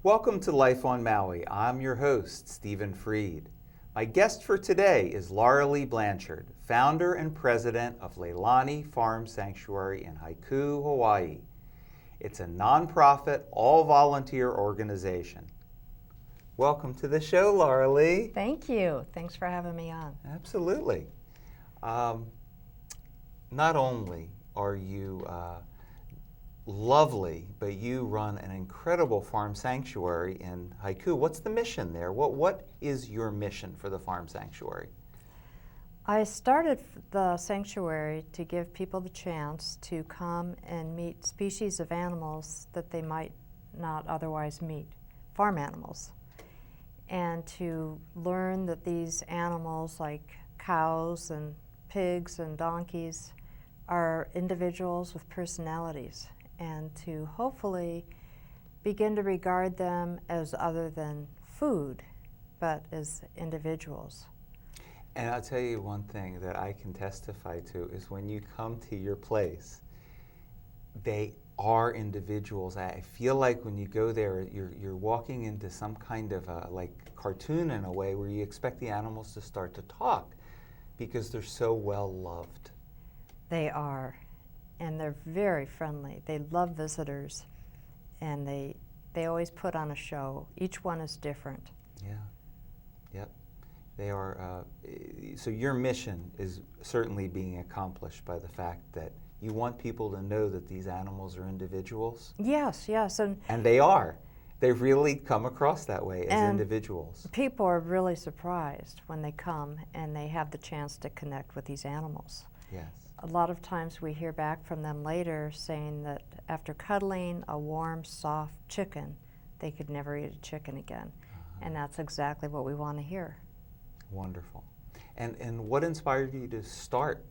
Welcome to Life on Maui. I'm your host, Stephen Freid. My guest for today is Laurelee Blanchard, founder and president of Leilani Farm Sanctuary in Haiku, Hawaii. It's a nonprofit, all-volunteer organization. Welcome to the show, Laurelee. Thank you. Thanks for having me on. Absolutely. Not only are you lovely, but you run an incredible farm sanctuary in Haiku. What's the mission there? What is your mission for the farm sanctuary? I started the sanctuary to give people the chance to come and meet species of animals that they might not otherwise meet, farm animals, and to learn that these animals like cows and pigs and donkeys are individuals with personalities, and to hopefully begin to regard them as other than food, but as individuals. And I'll tell you one thing that I can testify to is when you come to your place, they are individuals. I feel like when you go there, you're walking into some kind of a like cartoon in a way where you expect the animals to start to talk because they're so well loved. They are. And they're very friendly. They love visitors, and they always put on a show. Each one is different. Yeah, yep. They are, so your mission is certainly being accomplished by the fact that you want people to know that these animals are individuals? Yes, yes. And they are. They really come across that way as individuals. People are really surprised when they come and they have the chance to connect with these animals. Yes. A lot of times we hear back from them later saying that after cuddling a warm, soft chicken, they could never eat a chicken again. And that's exactly what we want to hear. Wonderful. And what inspired you to start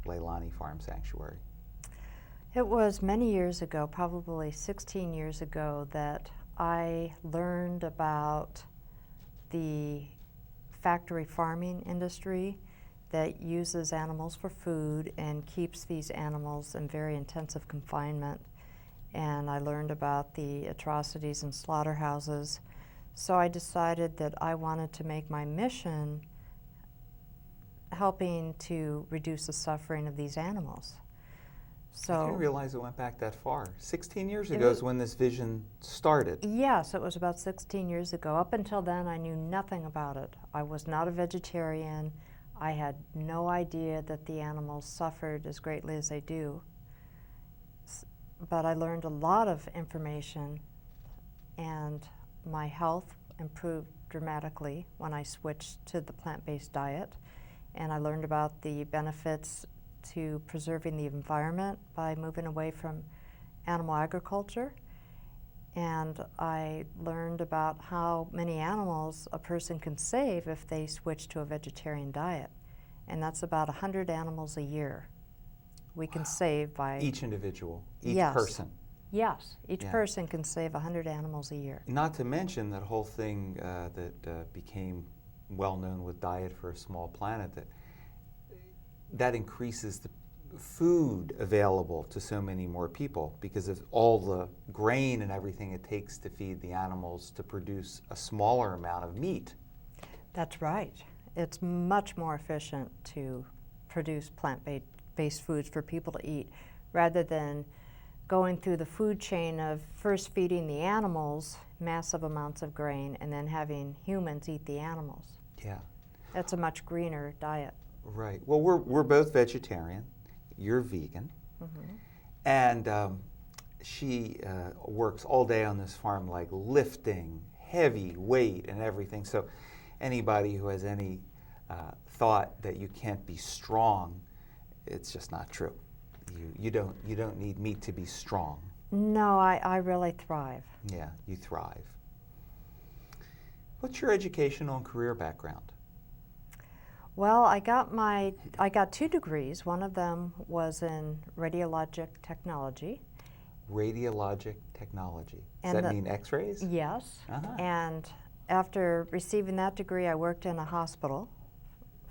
Leilani Farm Sanctuary? It was many years ago, probably 16 years ago, that I learned about the factory farming industry that uses animals for food and keeps these animals in very intensive confinement. And I learned about the atrocities in slaughterhouses. So I decided that I wanted to make my mission helping to reduce the suffering of these animals. So I didn't realize it went back that far. 16 years ago is when this vision started. Yes, it was about 16 years ago. Up until then, I knew nothing about it. I was not a vegetarian. I had no idea that the animals suffered as greatly as they do. But I learned a lot of information, and my health improved dramatically when I switched to the plant-based diet. And I learned about the benefits to preserving the environment by moving away from animal agriculture. And I learned about how many animals a person can save if they switch to a vegetarian diet. And that's about 100 animals a year we can save by... Each individual, each Yes. person. Yes, each person can save 100 animals a year. Not to mention that whole thing that became well known with Diet for a Small Planet, that increases the food available to so many more people because of all the grain and everything it takes to feed the animals to produce a smaller amount of meat. That's right. It's much more efficient to produce plant-based foods for people to eat rather than going through the food chain of first feeding the animals massive amounts of grain and then having humans eat the animals. Yeah. That's a much greener diet. Right. Well, we're both vegetarian. You're vegan. Mm-hmm. And she works all day on this farm, like lifting heavy weight and everything. So anybody who has any thought that you can't be strong, it's just not true. You don't need meat to be strong. No, I really thrive. Yeah, you thrive. What's your educational and career background? Well, I got 2 degrees. One of them was in radiologic technology, Radiologic technology. Does And that mean x-rays? Yes. Uh-huh. And after receiving that degree, I worked in a hospital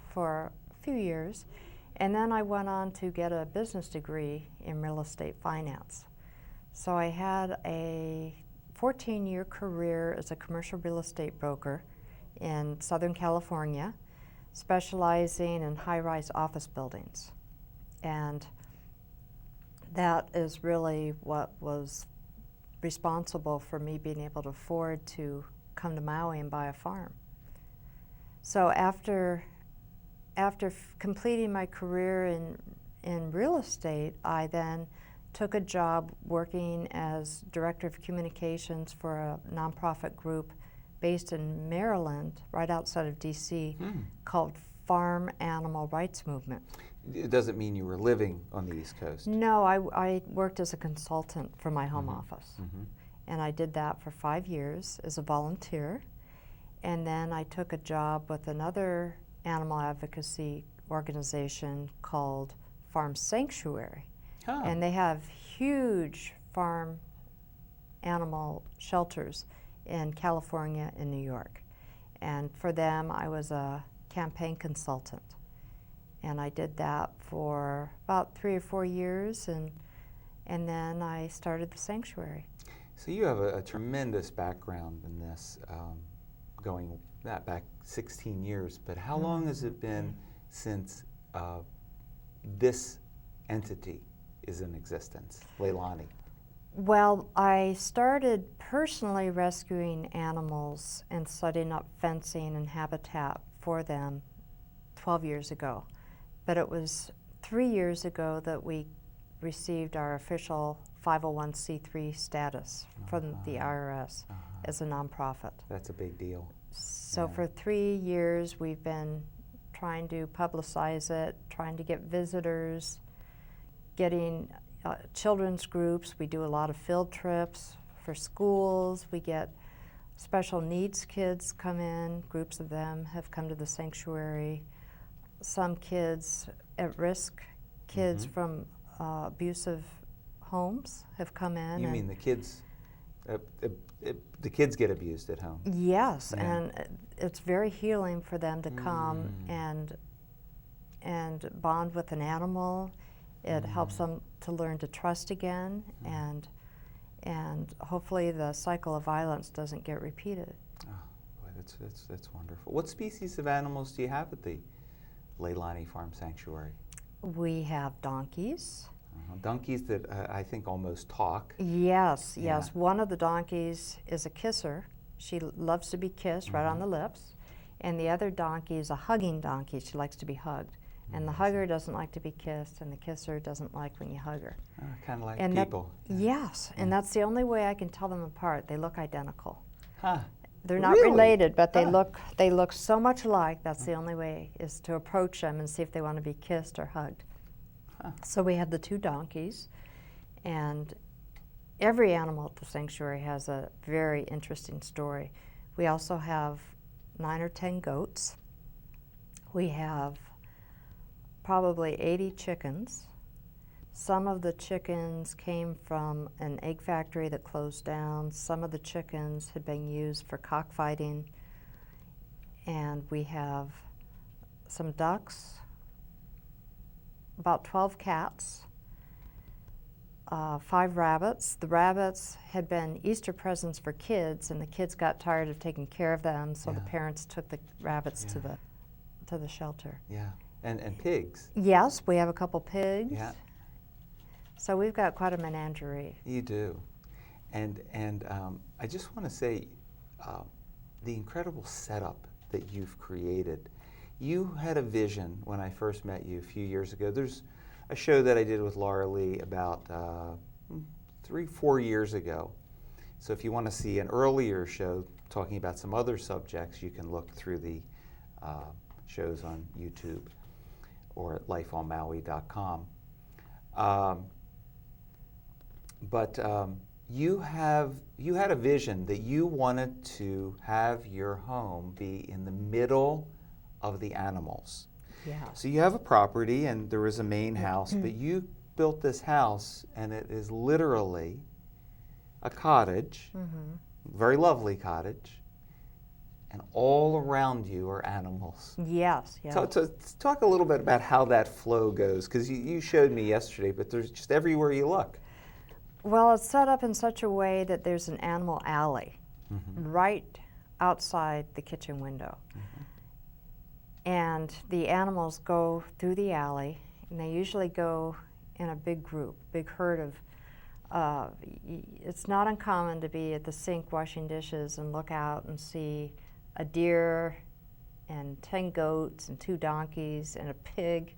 for a few years. And then I went on to get a business degree in real estate finance. So I had a 14-year career as a commercial real estate broker in Southern California, specializing in high-rise office buildings. And that is really what was responsible for me being able to afford to come to Maui and buy a farm. So after completing my career in real estate, I then took a job working as Director of Communications for a nonprofit group based in Maryland, right outside of DC, called Farm Animal Rights Movement. It doesn't mean you were living on the East Coast. No, I worked as a consultant for my home office. And I did that for 5 years as a volunteer. And then I took a job with another animal advocacy organization called Farm Sanctuary. And they have huge farm animal shelters in California and New York. And for them, I was a campaign consultant. And I did that for about 3 or 4 years, and then I started the sanctuary. So you have a tremendous background in this, going that back 16 years, but how long has it been since this entity is in existence, Leilani? Well, I started personally rescuing animals and setting up fencing and habitat for them 12 years ago. But it was 3 years ago that we received our official 501c3 status from the IRS as a nonprofit. That's a big deal. So for 3 years we've been trying to publicize it, trying to get visitors, getting children's groups. We do a lot of field trips for schools. We get special needs kids come in. Groups of them have come to the sanctuary. Some kids at risk, kids from abusive homes have come in. You mean the kids? The kids get abused at home. Yes, and it's very healing for them to come and bond with an animal. It helps them to learn to trust again, and hopefully the cycle of violence doesn't get repeated. Oh, boy, that's wonderful. What species of animals do you have at the Leilani Farm Sanctuary? We have donkeys. Donkeys that I think almost talk. Yes, yes. One of the donkeys is a kisser. She loves to be kissed right on the lips. And the other donkey is a hugging donkey. She likes to be hugged. And the hugger doesn't like to be kissed, and the kisser doesn't like when you hug her. Kind of like and people. Yes, and that's the only way I can tell them apart. They look identical. They're not Really? related, but they look so much alike. That's the only way, is to approach them and see if they want to be kissed or hugged. So we have the 2 donkeys, and every animal at the sanctuary has a very interesting story. We also have 9 or 10 goats. We have probably 80 chickens. Some of the chickens came from an egg factory that closed down. Some of the chickens had been used for cockfighting. And we have some ducks, about 12 cats, 5 rabbits. The rabbits had been Easter presents for kids, and the kids got tired of taking care of them, so the parents took the rabbits to the shelter. Yeah, and pigs. Yes, we have a couple pigs. Yeah. So we've got quite a menagerie. You do. And I just want to say the incredible setup that you've created. You had a vision when I first met you a few years ago. There's a show that I did with Laurelee about 3-4 years ago. So if you want to see an earlier show talking about some other subjects, you can look through the shows on YouTube or at lifeonmaui.com. But you had a vision that you wanted to have your home be in the middle of the animals. Yeah. So you have a property, and there is a main house, but you built this house, and it is literally a cottage, very lovely cottage, and all around you are animals. Yes, yes. So talk a little bit about how that flow goes, because you showed me yesterday, but there's just everywhere you look. Well, it's set up in such a way that there's an animal alley right outside the kitchen window. And the animals go through the alley, and they usually go in a big group, big herd of, it's not uncommon to be at the sink washing dishes and look out and see a deer and 10 goats and 2 donkeys and a pig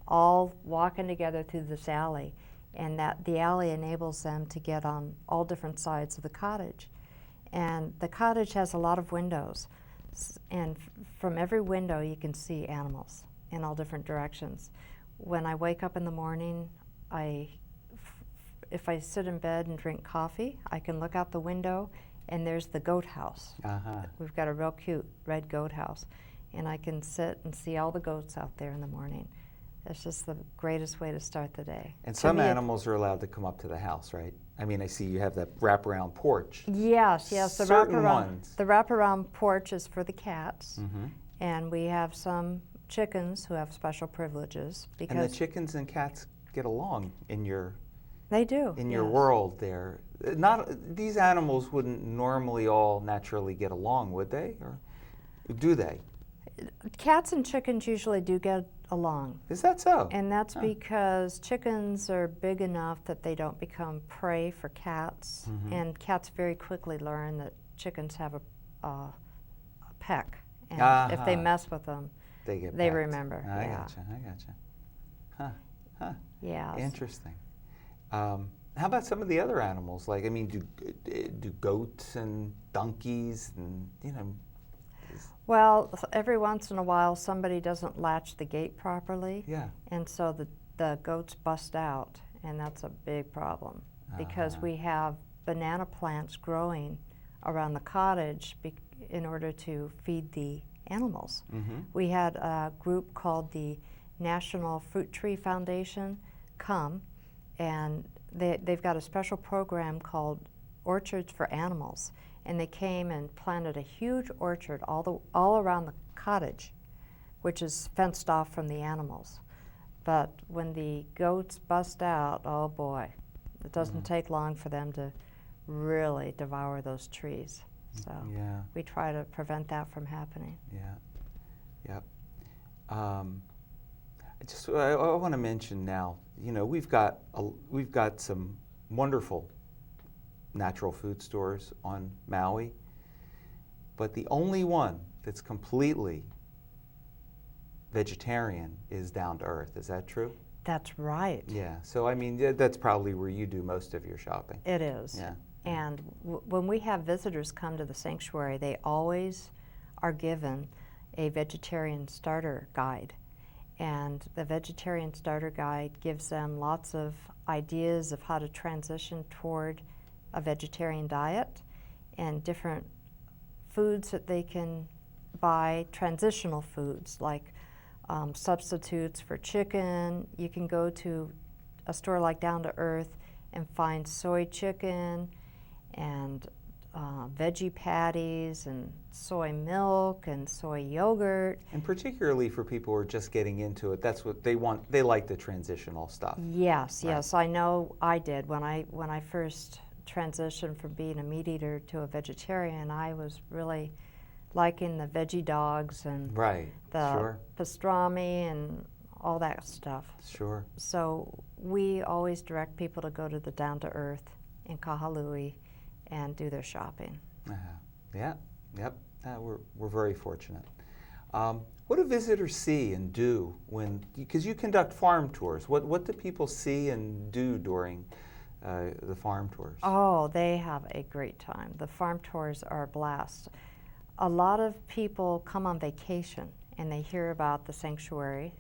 all walking together through this alley. And that the alley enables them to get on all different sides of the cottage. And the cottage has a lot of windows. And from every window you can see animals in all different directions. When I wake up in the morning, if I sit in bed and drink coffee, I can look out the window and there's the goat house. We've got a real cute red goat house. And I can sit and see all the goats out there in the morning. It's just the greatest way to start the day. And some animals are allowed to come up to the house, right? I mean, I see you have that wraparound porch. Yes. The Certain ones. The wraparound porch is for the cats, and we have some chickens who have special privileges. Because and the chickens and cats get along in your they do in your world there. Not these animals wouldn't normally all naturally get along, would they? Or do they? Cats and chickens usually do get along. Is that so? And that's because chickens are big enough that they don't become prey for cats, and cats very quickly learn that chickens have a peck, and if they mess with them, they remember. I gotcha. Huh. Yeah. Interesting. How about some of the other animals? Like, I mean, do goats and donkeys and Well, every once in a while somebody doesn't latch the gate properly, and so the goats bust out, and that's a big problem because we have banana plants growing around the cottage in order to feed the animals. We had a group called the National Fruit Tree Foundation come, and they've got a special program called Orchards for Animals. And they came and planted a huge orchard all around the cottage, which is fenced off from the animals. But when the goats bust out, oh boy, it doesn't take long for them to really devour those trees. So we try to prevent that from happening. Yep. I want to mention now, we've got some wonderful natural food stores on Maui, but the only one that's completely vegetarian is Down to Earth. Is that true? That's right. Yeah. So I mean, that's probably where you do most of your shopping. It is. Yeah. And when we have visitors come to the sanctuary, they always are given a vegetarian starter guide. And the vegetarian starter guide gives them lots of ideas of how to transition toward a vegetarian diet and different foods that they can buy, transitional foods like substitutes for chicken. You can go to a store like Down to Earth and find soy chicken and veggie patties and soy milk and soy yogurt. And particularly for people who are just getting into it, that's what they want. They like the transitional stuff. Yes, yes, I know I did. When I first transitioned from being a meat eater to a vegetarian, I was really liking the veggie dogs and the pastrami and all that stuff. Sure. So we always direct people to go to the Down to Earth in Kahului and do their shopping. Yep. We're very fortunate. What do visitors see and do because you conduct farm tours? What do people see and do during the farm tours? Oh, they have a great time. The farm tours are a blast. A lot of people come on vacation and they hear about the sanctuary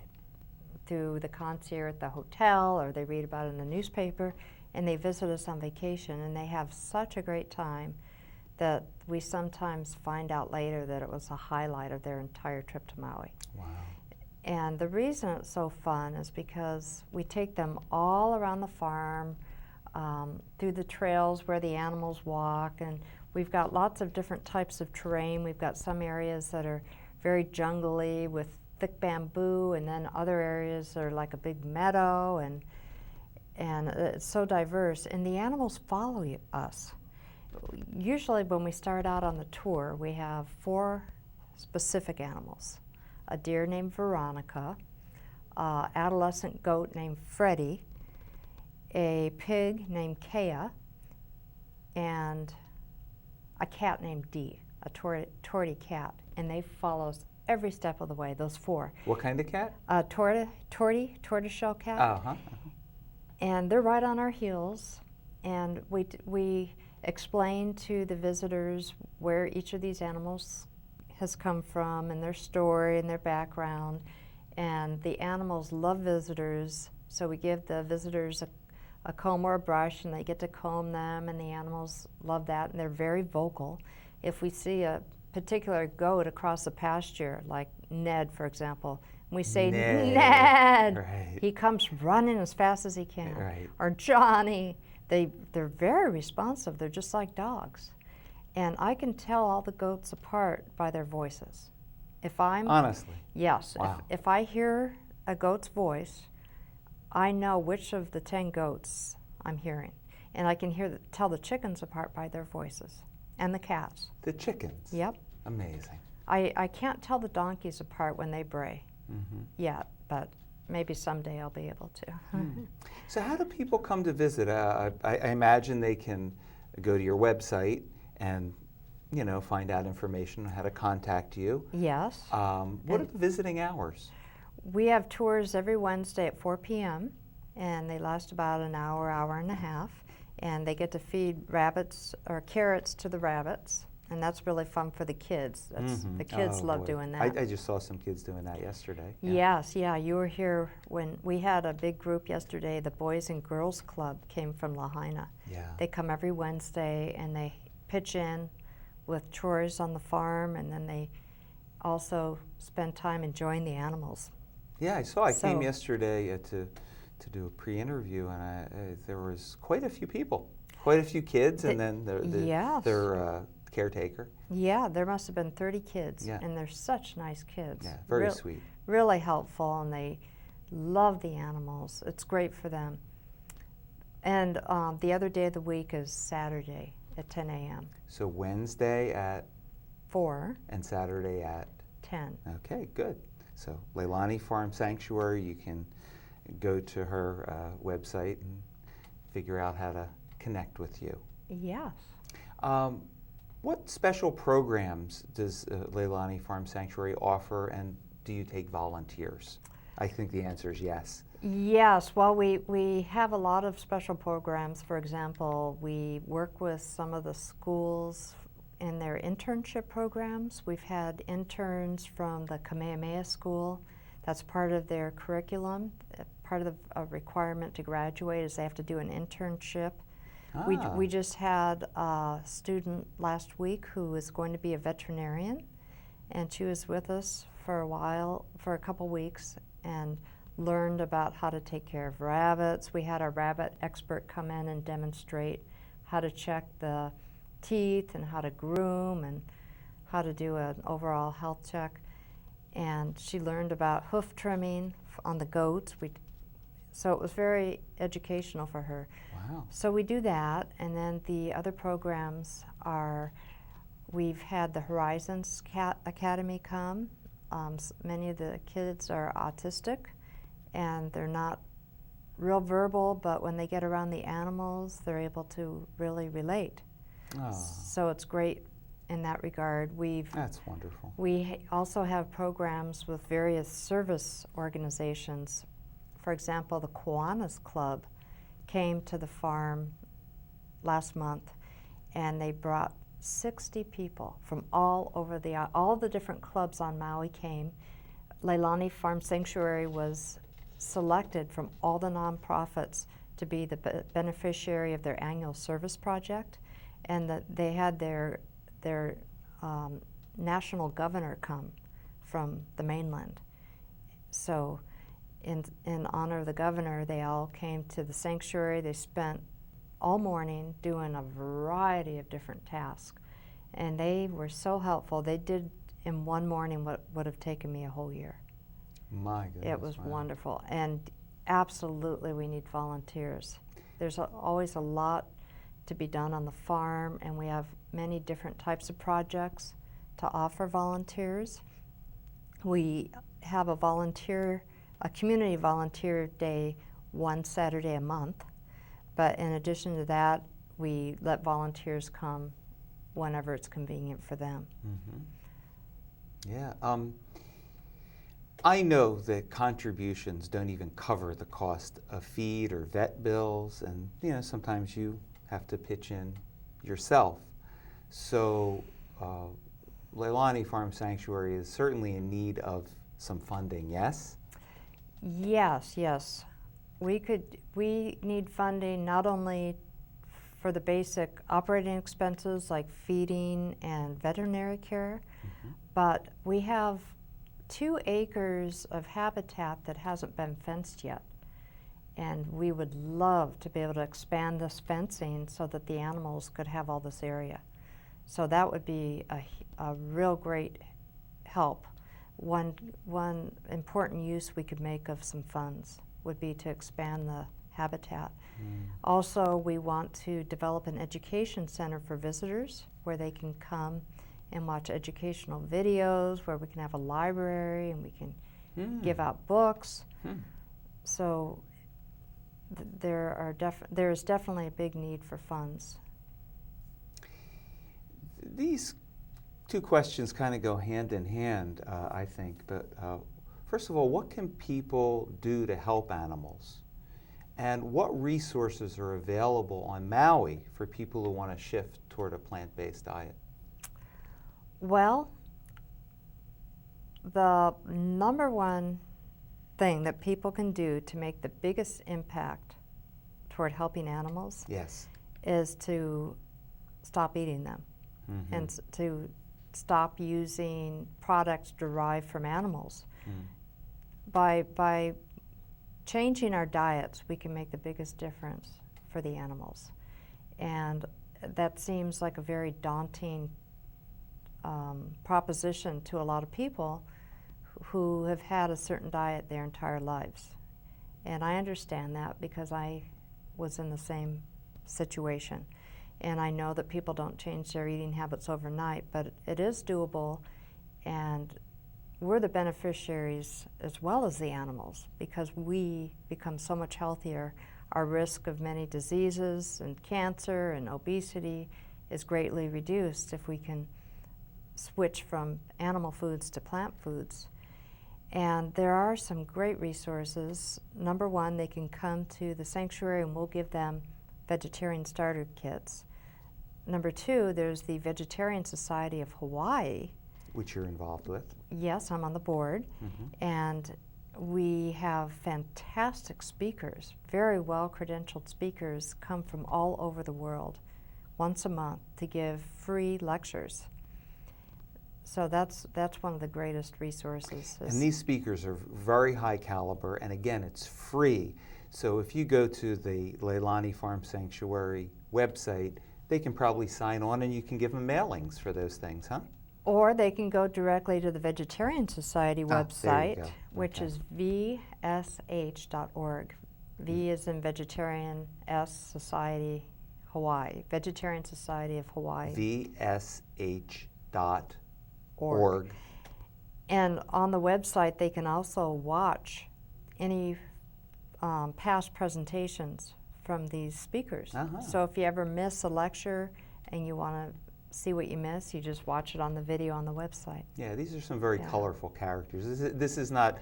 through the concierge at the hotel, or they read about it in the newspaper, and they visit us on vacation, and they have such a great time that we sometimes find out later that it was a highlight of their entire trip to Maui. Wow. And the reason it's so fun is because we take them all around the farm, through the trails where the animals walk, and we've got lots of different types of terrain. We've got some areas that are very jungly with thick bamboo, and then other areas that are like a big meadow, and it's so diverse. And the animals follow us. Usually when we start out on the tour, we have 4 specific animals. A deer named Veronica, adolescent goat named Freddie, a pig named Kea, and a cat named Dee, a tortie cat. And they follow us every step of the way, those 4. What kind of cat? Tortoiseshell cat. Uh-huh. And they're right on our heels. And we explain to the visitors where each of these animals has come from, and their story and their background. And the animals love visitors, so we give the visitors a comb or a brush, and they get to comb them, and the animals love that, and they're very vocal. If we see a particular goat across the pasture, like Ned, for example, and we say, Ned! Right. He comes running as fast as he can. Right. Or Johnny. They're very responsive. They're just like dogs. And I can tell all the goats apart by their voices. Honestly? Yes. Wow. If I hear a goat's voice, I know which of the 10 goats I'm hearing. And I can tell the chickens apart by their voices, and the cats. The chickens? Yep. Amazing. I can't tell the donkeys apart when they bray yet, but maybe someday I'll be able to. So how do people come to visit? I imagine they can go to your website and find out information on how to contact you. Yes. What are the visiting hours? We have tours every Wednesday at 4 p.m. and they last about an hour, hour and a half, and they get to feed rabbits or carrots to the rabbits, and that's really fun for the kids. The kids love doing that. I just saw some kids doing that yesterday. Yes, yeah, you were here when we had a big group yesterday. The Boys and Girls Club came from Lahaina. Yeah. They come every Wednesday and they pitch in with chores on the farm, and then they also spend time enjoying the animals. Yeah, I saw. I came yesterday to do a pre-interview, and there was quite a few people, quite a few kids, and then their caretaker. Yeah, there must have been 30 kids, yeah. And they're such nice kids. Yeah, very sweet. Really helpful, and they love the animals. It's great for them. And the other day of the week is Saturday at 10 a.m. So Wednesday at 4 and Saturday at 10. Okay, good. So Leilani Farm Sanctuary, you can go to her website and figure out how to connect with you. Yes. What special programs does Leilani Farm Sanctuary offer, and do you take volunteers? I think the answer is yes. Yes, well, we have a lot of special programs. For example, we work with some of the schools in their internship programs. We've had interns from the Kamehameha School. That's part of their curriculum. Part of the requirement to graduate is they have to do an internship. We just had a student last week who is going to be a veterinarian, and she was with us for a couple weeks, and learned about how to take care of rabbits. We had our rabbit expert come in and demonstrate how to check the teeth and how to groom and how to do an overall health check. And she learned about hoof trimming on the goats. So it was very educational for her. Wow. So we do that, and then the other programs are, we've had the Horizons Academy come. Many of the kids are autistic, and they're not real verbal, but when they get around the animals, they're able to really relate. Oh. So it's great in that regard. That's wonderful. We also have programs with various service organizations. For example, the Kiwanis Club came to the farm last month, and they brought 60 people from all over all the different clubs on Maui came. Leilani Farm Sanctuary was selected from all the nonprofits to be the beneficiary of their annual service project, and they had their national governor come from the mainland. So in honor of the governor, they all came to the sanctuary. They spent all morning doing a variety of different tasks. And they were so helpful. They did in one morning what would have taken me a whole year. My goodness. It was wow. wonderful. And absolutely we need volunteers. There's always a lot to be done on the farm, and we have many different types of projects to offer volunteers. We have a community volunteer day one Saturday a month, but in addition to that, we let volunteers come whenever it's convenient for them. Mm-hmm. Yeah. I know that contributions don't even cover the cost of feed or vet bills, and sometimes you have to pitch in yourself. So Leilani Farm Sanctuary is certainly in need of some funding, yes? Yes. We need funding not only for the basic operating expenses like feeding and veterinary care, but we have 2 acres of habitat that hasn't been fenced yet. And we would love to be able to expand this fencing so that the animals could have all this area. So that would be a real great help. One important use we could make of some funds would be to expand the habitat. Also, we want to develop an education center for visitors where they can come and watch educational videos, where we can have a library and we can give out books. So there is definitely a big need for funds. These 2 questions kind of go hand in hand, I think. But first of all, what can people do to help animals? And what resources are available on Maui for people who want to shift toward a plant-based diet? Well, the number one thing that people can do to make the biggest impact toward helping animals is to stop eating them and to stop using products derived from animals. By changing our diets, we can make the biggest difference for the animals. And that seems like a very daunting proposition to a lot of people who have had a certain diet their entire lives. And I understand that because I was in the same situation. And I know that people don't change their eating habits overnight, but it is doable, and we're the beneficiaries as well as the animals because we become so much healthier. Our risk of many diseases and cancer and obesity is greatly reduced if we can switch from animal foods to plant foods. And there are some great resources. Number one, they can come to the sanctuary and we'll give them vegetarian starter kits. Number two, there's the Vegetarian Society of Hawaii. Which you're involved with. Yes, I'm on the board. And we have fantastic speakers, very well-credentialed speakers come from all over the world once a month to give free lectures. So that's one of the greatest resources. And these speakers are very high caliber, and again, it's free. So if you go to the Leilani Farm Sanctuary website, they can probably sign on and you can give them mailings for those things, huh? Or they can go directly to the Vegetarian Society website, which is vsh.org. V is in Vegetarian, S, Society, Hawaii. Vegetarian Society of Hawaii. vsh.org. And on the website, they can also watch any past presentations from these speakers. So if you ever miss a lecture and you want to see what you miss, you just watch it on the video on the website. Yeah, these are some very colorful characters. This is not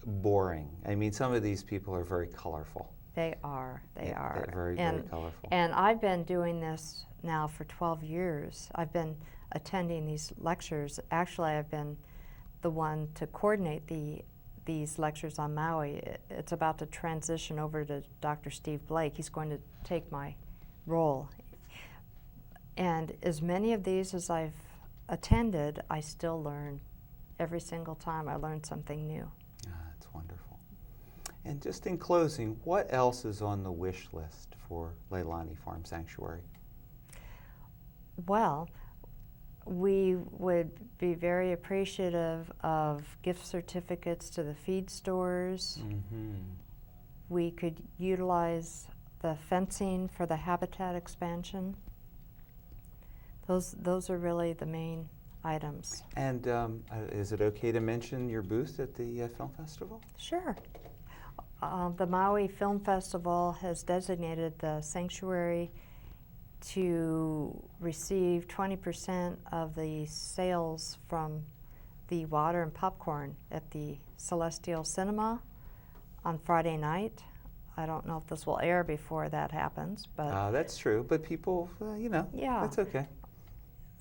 boring. I mean, some of these people are very colorful. They are. They're very colorful. And I've been doing this now for 12 years. I've been attending these lectures. Actually, I've been the one to coordinate these lectures on Maui. It's about to transition over to Dr. Steve Blake. He's going to take my role. And as many of these as I've attended, I still learn. Every single time I learn something new. That's wonderful. And just in closing, what else is on the wish list for Leilani Farm Sanctuary? Well, we would be very appreciative of gift certificates to the feed stores. Mm-hmm. We could utilize the fencing for the habitat expansion. Those are really the main items. And is it okay to mention your booth at the film festival? Sure. The Maui Film Festival has designated the sanctuary to receive 20% of the sales from the water and popcorn at the Celestial Cinema on Friday night. I don't know if this will air before that happens, but that's true. But people, yeah, that's okay.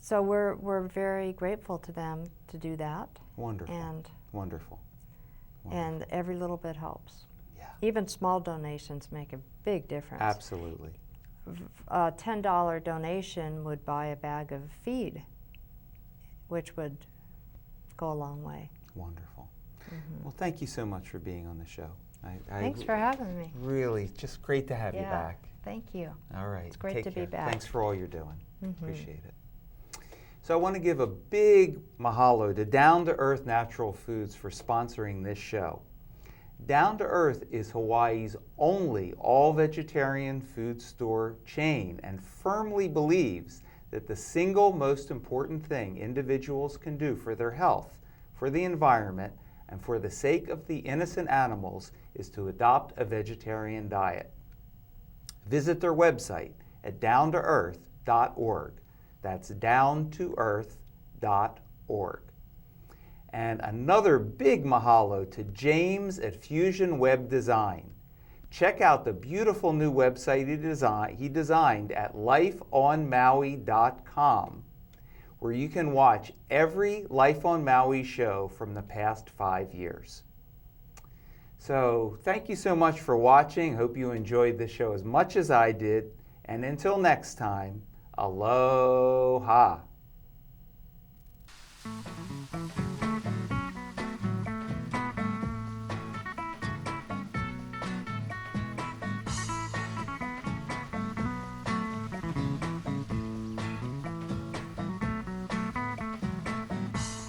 So we're very grateful to them to do that. Wonderful. And wonderful. And every little bit helps. Yeah. Even small donations make a big difference. Absolutely. A $10 donation would buy a bag of feed, which would go a long way. Wonderful. Mm-hmm. Well, thank you so much for being on the show. Thanks for having me. Really, just great to have you back. Thank you. All right. It's great Take to care. be back. Thanks for all you're doing. Mm-hmm. Appreciate it. So I want to give a big mahalo to Down to Earth Natural Foods for sponsoring this show. Down to Earth is Hawaii's only all-vegetarian food store chain and firmly believes that the single most important thing individuals can do for their health, for the environment, and for the sake of the innocent animals is to adopt a vegetarian diet. Visit their website at downtoearth.org. That's downtoearth.org. And another big mahalo to James at Fusion Web Design. Check out the beautiful new website he designed at lifeonmaui.com, where you can watch every Life on Maui show from the past 5 years. So thank you so much for watching. Hope you enjoyed the show as much as I did. And until next time, aloha.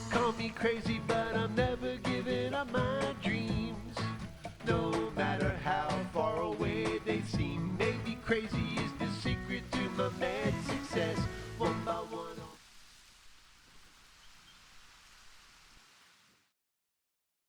Call me crazy, but I'm never giving up my dreams. No matter how far away they seem, maybe crazy is the secret to my mad